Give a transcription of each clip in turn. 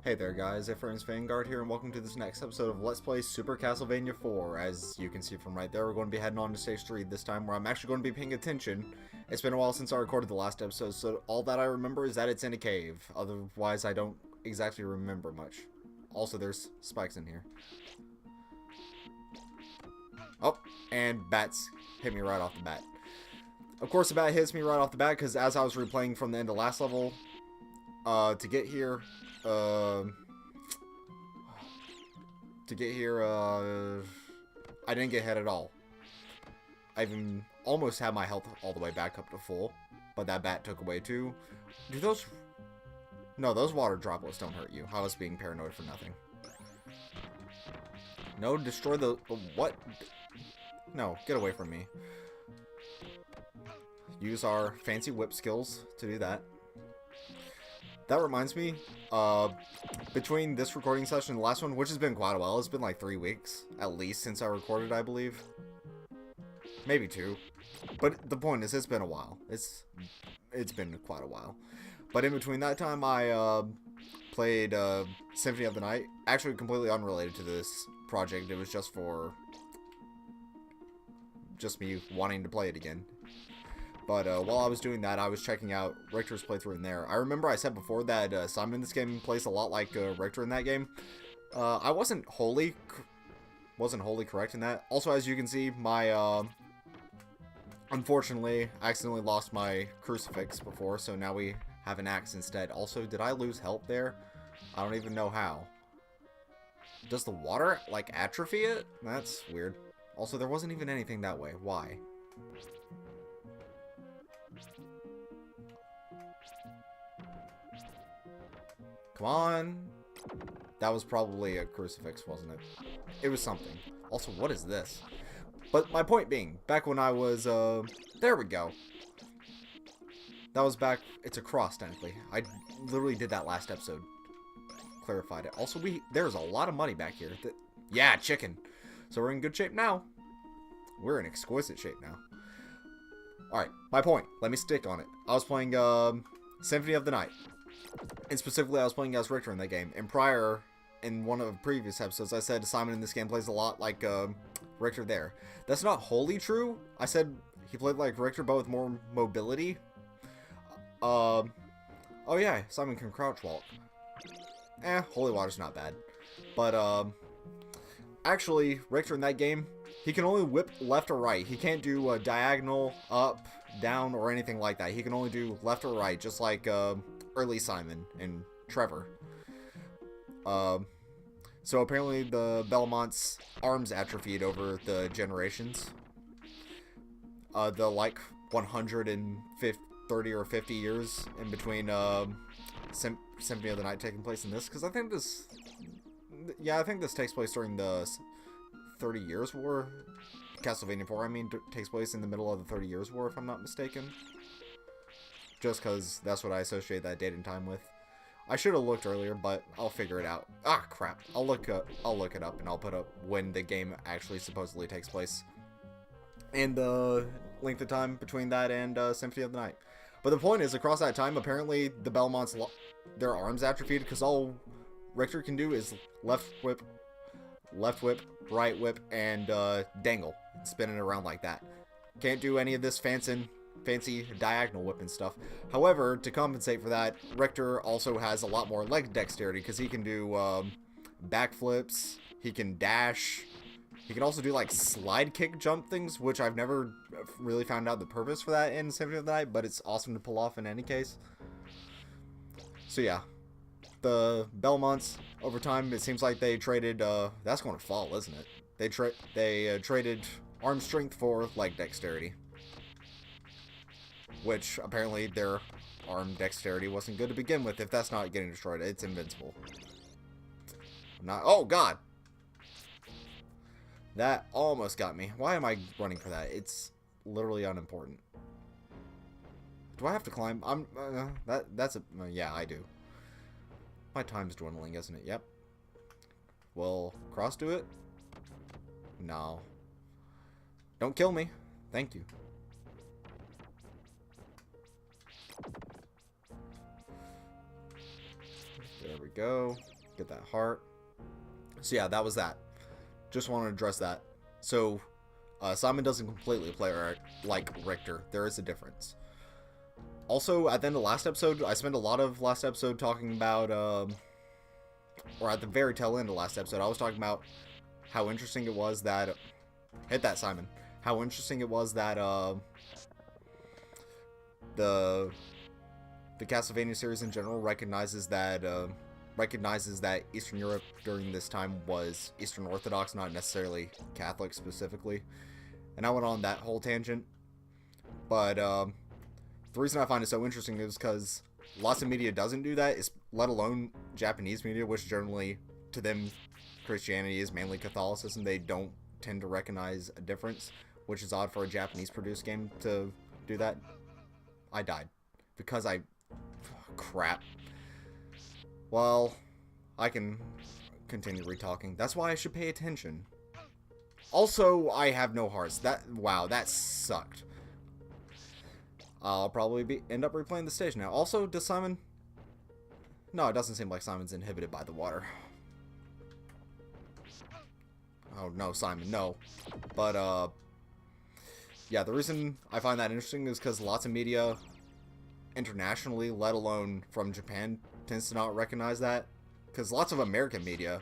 Hey there guys, Ephraim's Vanguard here, and welcome to this next episode of Let's Play Super Castlevania 4. As you can see from right there, we're going to be heading on to stage 3 this time, where I'm actually going to be paying attention. It's been a while since I recorded the last episode, so all that I remember is that it's in a cave. Otherwise, I don't exactly remember much. Also, there's spikes in here. Oh, and bats hit me right off the bat. Of course, the bat hits me right off the bat, because as I was replaying from the end of last level, to get here, I didn't get hit at all. I even almost had my health all the way back up to full, but that bat took away too. Do those... No, those water droplets don't hurt you. I was being paranoid for nothing. No, destroy the... What? No, get away from me. Use our fancy whip skills to do that. That reminds me, between this recording session and the last one, which has been quite a while, it's been like 3 weeks, at least, since I recorded, I believe. Maybe 2. But the point is, it's been a while. It's been quite a while. But in between that time, I played Symphony of the Night. Actually, completely unrelated to this project. It was just me wanting to play it again. But while I was doing that, I was checking out Richter's playthrough in there. I remember I said before that Simon in this game plays a lot like Richter in that game. I wasn't wholly correct in that. Also, as you can see, my unfortunately, I accidentally lost my crucifix before, so now we have an axe instead. Also, did I lose health there? I don't even know how. Does the water, like, atrophy it? That's weird. Also, there wasn't even anything that way. Why? Come on. That was probably a crucifix, wasn't it? It was something. Also, what is this? But my point being, back when I was, there we go. That was back, it's a cross, technically. I literally did that last episode. Clarified it. Also, there's a lot of money back here. Yeah, chicken. So we're in good shape now. We're in exquisite shape now. Alright, my point. Let me stick on it. I was playing, Symphony of the Night. And specifically, I was playing as Richter in that game. And in one of the previous episodes, I said Simon in this game plays a lot like Richter there. That's not wholly true. I said he played like Richter, but with more mobility. Oh yeah, Simon can crouch walk. Holy water's not bad. But, actually, Richter in that game, he can only whip left or right. He can't do diagonal, up, down, or anything like that. He can only do left or right, just like, early Simon and Trevor. So apparently the Belmont's arms atrophied over the generations. The like 130 or 50 years in between Symphony of the Night taking place in this, because I think this takes place during the 30 Years' War. Castlevania 4, I mean, takes place in the middle of the 30 Years' War, if I'm not mistaken. Just because that's what I associate that date and time with. I should have looked earlier, but I'll figure it out. Ah, crap. I'll look it up, and I'll put up when the game actually supposedly takes place. And the length of time between that and Symphony of the Night. But the point is, across that time, apparently the Belmonts, their arms atrophied, because all Richter can do is left whip, right whip, and dangle. Spin it around like that. Can't do any of this fancy diagonal whip and stuff. However, to compensate for that, Richter also has a lot more leg dexterity, because he can do backflips, he can dash, he can also do like slide kick jump things, which I've never really found out the purpose for that in Symphony of the Night, but it's awesome to pull off in any case. So yeah, the Belmonts, over time, it seems like they traded, that's going to fall, isn't it? They traded arm strength for leg dexterity. Which, apparently, their arm dexterity wasn't good to begin with. If that's not getting destroyed, it's invincible. Oh, God! That almost got me. Why am I running for that? It's literally unimportant. Do I have to climb? Yeah, I do. My time's dwindling, isn't it? Yep. Will Cross do it? No. Don't kill me. Thank you. There we go. Get that heart. So yeah, that was that. Just want to address that. So, Simon doesn't completely play like Richter. There is a difference. Also, at the end of last episode, I spent a lot of last episode talking about, or at the very tail end of last episode, I was talking about how interesting it was that, hit that, Simon, how interesting it was that, the Castlevania series in general recognizes that Eastern Europe during this time was Eastern Orthodox, not necessarily Catholic specifically. And I went on that whole tangent. But the reason I find it so interesting is because lots of media doesn't do that, let alone Japanese media, which generally, to them, Christianity is mainly Catholicism. They don't tend to recognize a difference, which is odd for a Japanese-produced game to do that. I died. Because I... crap. Well, I can continue re-talking. That's why I should pay attention. Also, I have no hearts. Wow, that sucked. I'll probably end up replaying the stage now. Also, does Simon... No, it doesn't seem like Simon's inhibited by the water. Oh, no, Simon, no. But, yeah, the reason I find that interesting is because lots of media internationally, let alone from Japan, tends to not recognize that. Because lots of American media,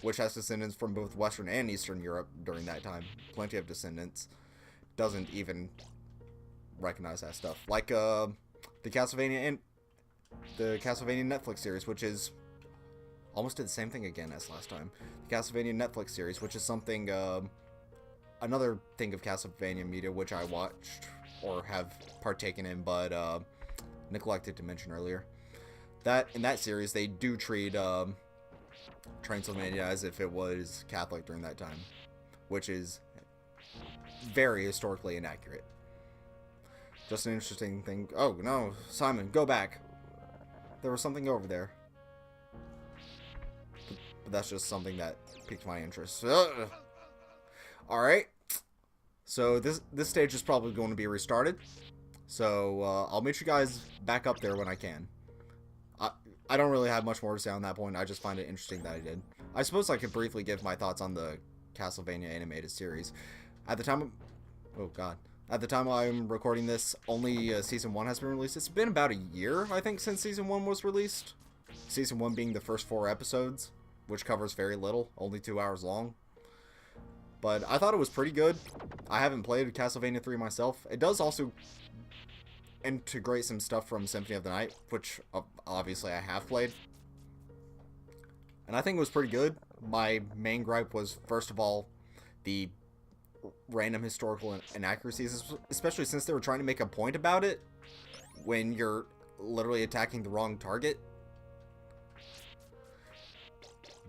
which has descendants from both Western and Eastern Europe during that time, plenty of descendants, doesn't even recognize that stuff. Like, the Castlevania Netflix series, which is almost did the same thing again as last time. The Castlevania Netflix series, which is something, another thing of Castlevania media, which I watched, or have partaken in, but, neglected to mention earlier. That in that series, they do treat Transylvania as if it was Catholic during that time, which is very historically inaccurate. Just an interesting thing. Oh no, Simon, go back. There was something over there, but that's just something that piqued my interest. All right, so this stage is probably going to be restarted. So I'll meet you guys back up there when I can. I don't really have much more to say on that point. I just find it interesting that I did. I suppose I could briefly give my thoughts on the Castlevania animated series. At the time, at the time I'm recording this, only Season 1 has been released. It's been about a year, I think, since Season 1 was released. Season 1 being the first 4 episodes, which covers very little, only 2 hours long. But I thought it was pretty good. I haven't played Castlevania 3 myself. It does also integrate some stuff from Symphony of the Night, which obviously I have played. And I think it was pretty good. My main gripe was, first of all, the random historical inaccuracies, especially since they were trying to make a point about it when you're literally attacking the wrong target.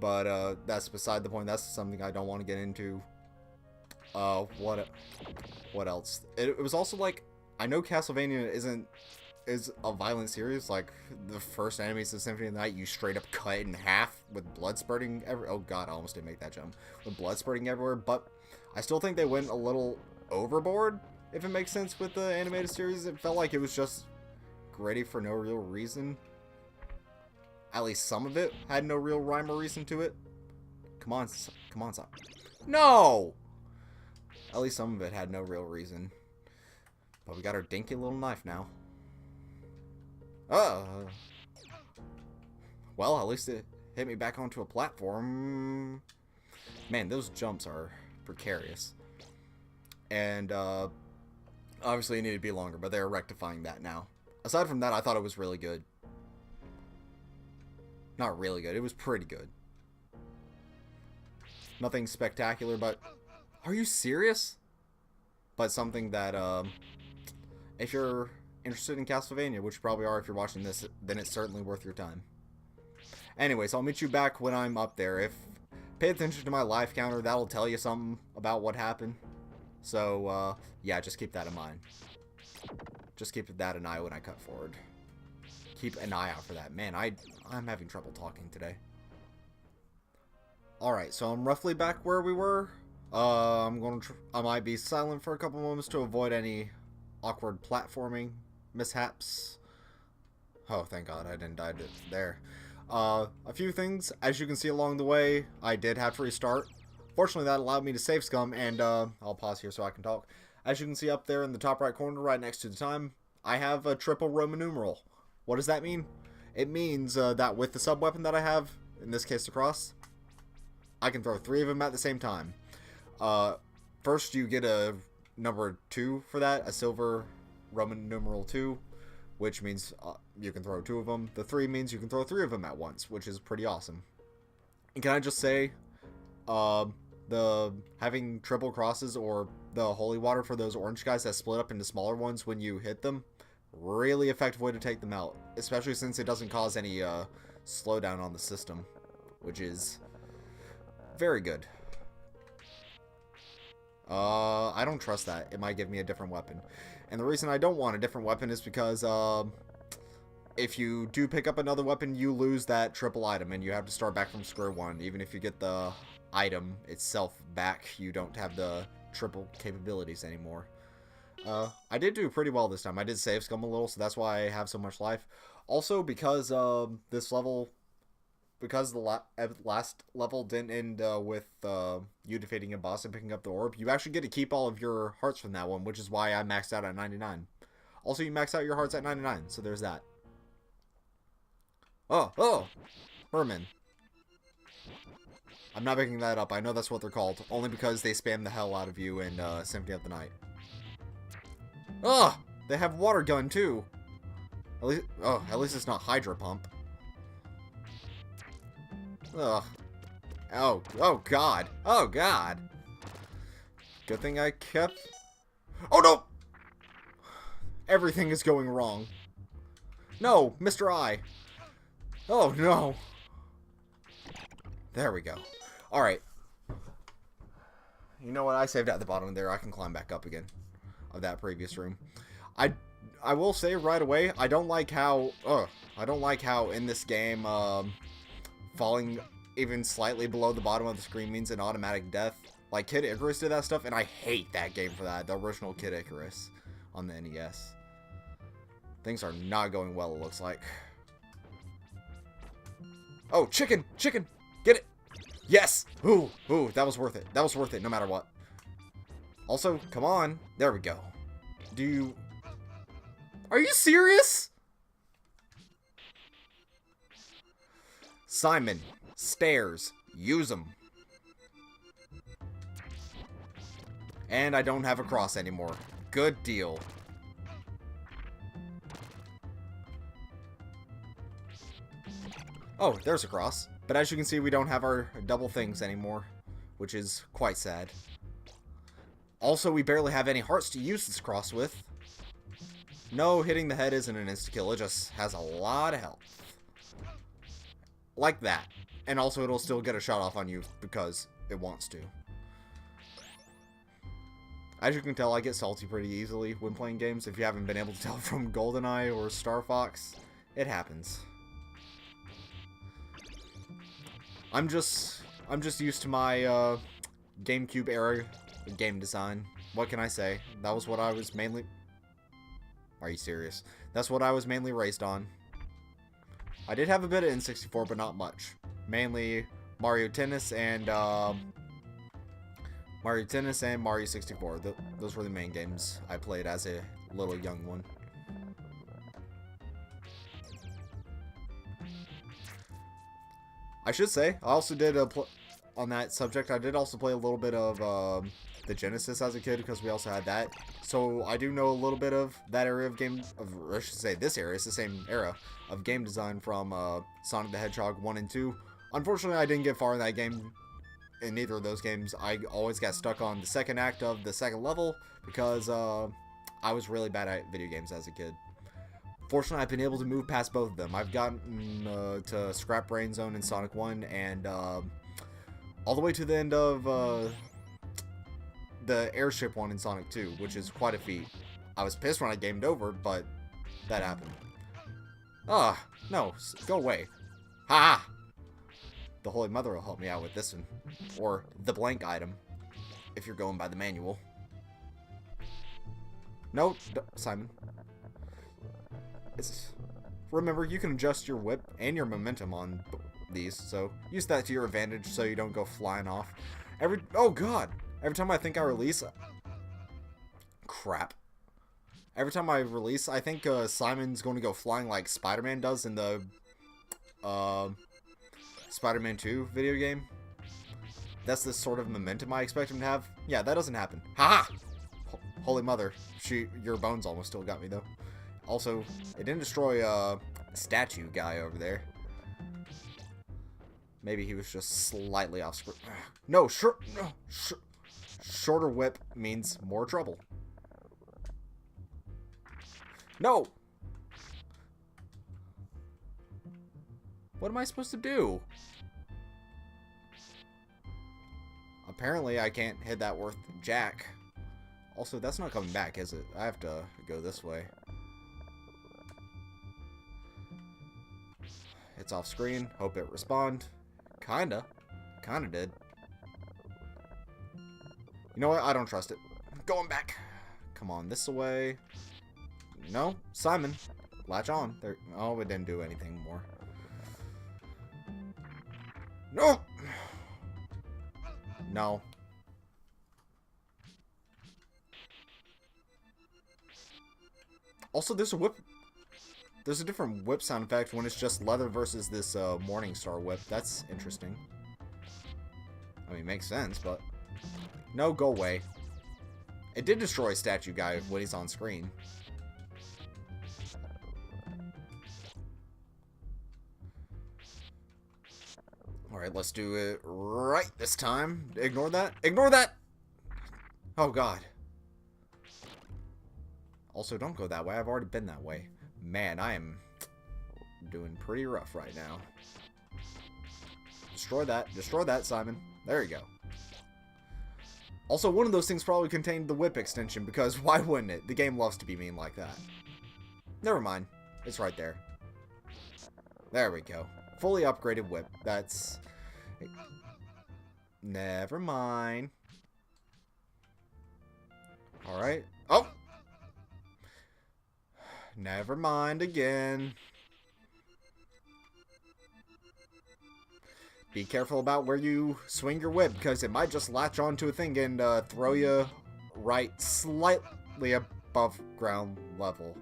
But that's beside the point. That's something I don't want to get into. What else? It was also like, I know Castlevania is a violent series. Like the first enemies of Symphony of the Night, you straight up cut in half with blood spurting oh god, I almost didn't make that jump. With blood spurting everywhere, but I still think they went a little overboard, if it makes sense, with the animated series. It felt like it was just gritty for no real reason. At least some of it had no real rhyme or reason to it. Come on, son. No! At least some of it had no real reason. But we got our dinky little knife now. Well, at least it hit me back onto a platform. Man, those jumps are precarious. And, obviously it needed to be longer, but they're rectifying that now. Aside from that, I thought it was really good. Not really good, it was pretty good. Nothing spectacular, but... Are you serious? But something that, if you're interested in Castlevania, which you probably are if you're watching this, then it's certainly worth your time. Anyways, I'll meet you back when I'm up there. Pay attention to my life counter, that'll tell you something about what happened. So, yeah, just keep that in mind. Just keep that an eye when I cut forward. Keep an eye out for that. Man, I'm having trouble talking today. Alright, so I'm roughly back where we were. I might be silent for a couple moments to avoid any awkward platforming mishaps. Oh, thank God I didn't die there. A few things, as you can see along the way, I did have to restart. Fortunately, that allowed me to save scum, and I'll pause here so I can talk. As you can see up there in the top right corner, right next to the time, I have a triple Roman numeral. What does that mean? It means that with the sub-weapon that I have, in this case the cross, I can throw 3 of them at the same time. First, you get a number 2 for that, a silver Roman numeral 2, which means you can throw 2 of them. The 3 means you can throw 3 of them at once, which is pretty awesome. And can I just say, the having triple crosses or the holy water for those orange guys that split up into smaller ones when you hit them, really effective way to take them out, especially since it doesn't cause any slowdown on the system, which is very good. I don't trust that. It might give me a different weapon. And the reason I don't want a different weapon is because if you do pick up another weapon, you lose that triple item and you have to start back from square one. Even if you get the item itself back, you don't have the triple capabilities anymore. I did do pretty well this time. I did save scum a little, so that's why I have so much life. Also, because this level, because the last level didn't end with you defeating a boss and picking up the orb, you actually get to keep all of your hearts from that one, which is why I maxed out at 99. Also, you max out your hearts at 99, so there's that. Oh, Herman. I'm not making that up. I know that's what they're called, only because they spam the hell out of you in Symphony of the Night. Oh, they have water gun too. At least it's not Hydra Pump. Ugh. Oh God. Oh God. Good thing I kept... Oh no! Everything is going wrong. No, Mr. I. Oh no. There we go. Alright. You know what? I saved at the bottom there. I can climb back up again of that previous room. I will say right away, I don't like how in this game falling even slightly below the bottom of the screen means an automatic death. Like Kid Icarus did that stuff, and I hate that game for that. The original Kid Icarus on the NES. Things are not going well, it looks like. Oh, chicken! Chicken! Get it! Yes! Ooh, that was worth it. That was worth it, no matter what. Also, come on. There we go. Are you serious? Simon, stairs. Use them. And I don't have a cross anymore. Good deal. Oh, there's a cross. But as you can see, we don't have our double things anymore, which is quite sad. Also, we barely have any hearts to use this cross with. No, hitting the head isn't an insta-kill. It just has a lot of health. Like that. And also, it'll still get a shot off on you because it wants to. As you can tell, I get salty pretty easily when playing games. If you haven't been able to tell from GoldenEye or Star Fox, it happens. I'm just used to my GameCube era game design. What can I say? That was what I was mainly... Are you serious? That's what I was mainly raised on. I did have a bit of N64, but not much. Mainly Mario Tennis and Mario 64. Those were the main games I played as a little young one. I should say, I also did on that subject, I did also play a little bit of the Genesis as a kid because we also had that. So I do know a little bit of that area of game, I should say this area, it's the same era of game design from Sonic the Hedgehog 1 and 2. Unfortunately, I didn't get far in that game, in neither of those games. I always got stuck on the second act of the second level because I was really bad at video games as a kid. Fortunately, I've been able to move past both of them. I've gotten to Scrap Brain Zone in Sonic 1 and all the way to the end of the airship one in Sonic 2, which is quite a feat. I was pissed when I gamed over, but that happened. Ah, no, go away. Ha! The Holy Mother will help me out with this one. Or the blank item, if you're going by the manual. No, Simon. It's remember, you can adjust your whip and your momentum on these, so use that to your advantage so you don't go flying off. Oh god! Every time I think I release... Crap. Every time I release, I think Simon's going to go flying like Spider-Man does in the Spider-Man 2 video game. That's the sort of momentum I expect him to have. Yeah, that doesn't happen. Haha! Holy mother. Your bones almost still got me, though. Also, it didn't destroy a statue guy over there. Maybe he was just slightly off screen. No, shorter whip means more trouble. No! What am I supposed to do? Apparently, I can't hit that worth jack. Also, that's not coming back, is it? I have to go this way. It's off screen. Hope it respond. Kinda did. You know what? I don't trust it. I'm going back. Come on, this way. No, Simon. Latch on. There. Oh, it didn't do anything more. No! No. Also, there's a different whip sound effect when it's just leather versus this Morningstar whip. That's interesting. I mean, makes sense, but... No, go away. It did destroy statue guy when he's on screen. Alright, let's do it right this time. Ignore that. Ignore that! Oh, God. Also, don't go that way. I've already been that way. Man, I am doing pretty rough right now. Destroy that. Destroy that, Simon. There you go. Also, one of those things probably contained the whip extension, because why wouldn't it? The game loves to be mean like that. Never mind. It's right there. There we go. Fully upgraded whip. That's... Never mind. Alright. Oh! Never mind again. Be careful about where you swing your whip, because it might just latch onto a thing and throw you right slightly above ground level.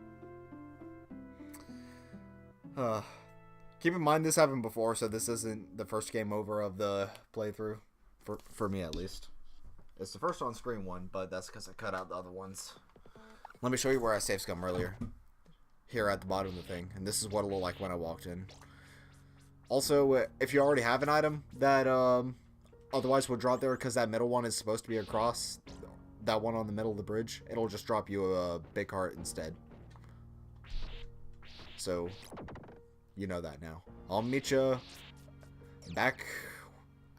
Keep in mind this happened before, so this isn't the first game over of the playthrough. For me, at least. It's the first on-screen one, but that's because I cut out the other ones. Let me show you where I saved scum earlier. Here at the bottom of the thing. And this is what it looked like when I walked in. Also, if you already have an item that otherwise would drop there because that middle one is supposed to be across, that one on the middle of the bridge, it'll just drop you a big heart instead. So, you know that now. I'll meet you back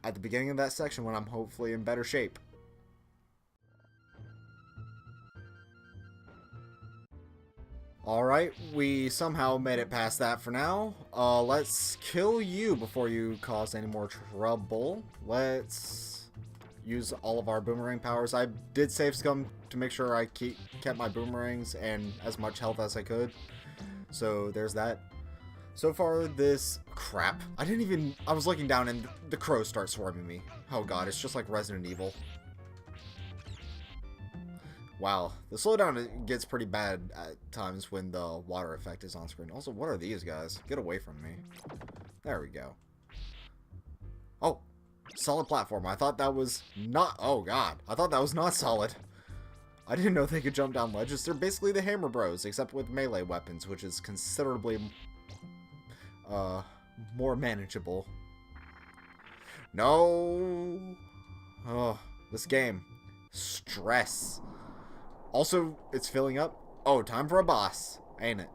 at the beginning of that section when I'm hopefully in better shape. Alright, we somehow made it past that for now. Let's kill you before you cause any more trouble. Let's use all of our boomerang powers. I did save scum to make sure I kept my boomerangs and as much health as I could. So there's that. So far, this... Crap. I was looking down and the crows start swarming me. Oh god, it's just like Resident Evil. Wow, the slowdown gets pretty bad at times when the water effect is on screen. Also, what are these guys? Get away from me. There we go. Oh, solid platform. I thought that was not... Oh, God. I thought that was not solid. I didn't know they could jump down ledges. They're basically the Hammer Bros, except with melee weapons, which is considerably more manageable. No! Oh, this game. Stress. Also, it's filling up. Oh, time for a boss, ain't it?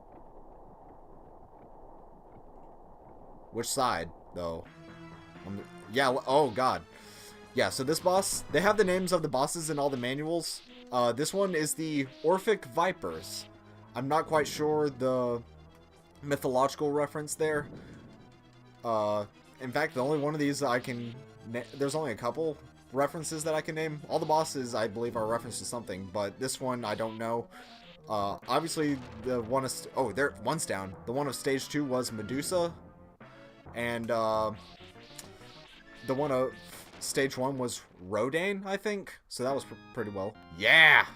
Which side, though? Yeah, oh god. Yeah, so this boss, they have the names of the bosses in all the manuals. This one is the Orphic Vipers. I'm not quite sure the mythological reference there. In fact, the only one of these I can... There's only a couple references that I can name. All the bosses, I believe, are referenced to something, but this one, I don't know. Obviously, the one of... Oh, there, one's down. The one of stage 2 was Medusa. And, the one of stage 1 was Rodan, I think. So that was pretty well. Yeah!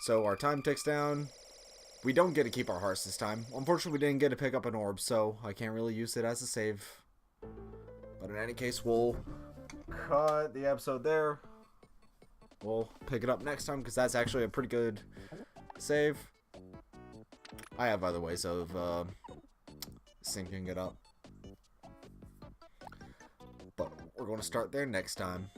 So our time ticks down. We don't get to keep our hearts this time. Unfortunately, we didn't get to pick up an orb, so I can't really use it as a save. But in any case, we'll cut the episode there. We'll pick it up next time, because that's actually a pretty good save. I have other ways of syncing it up. But we're going to start there next time.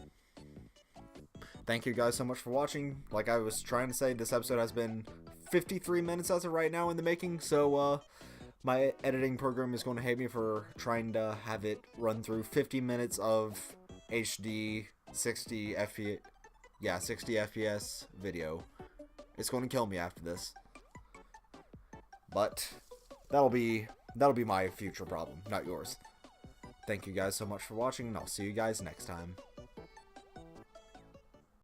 Thank you guys so much for watching. Like I was trying to say, this episode has been 53 minutes as of right now in the making, so my editing program is going to hate me for trying to have it run through 50 minutes of HD 60 FPS, yeah, 60 FPS video. It's going to kill me after this. But that'll be my future problem, not yours. Thank you guys so much for watching, and I'll see you guys next time.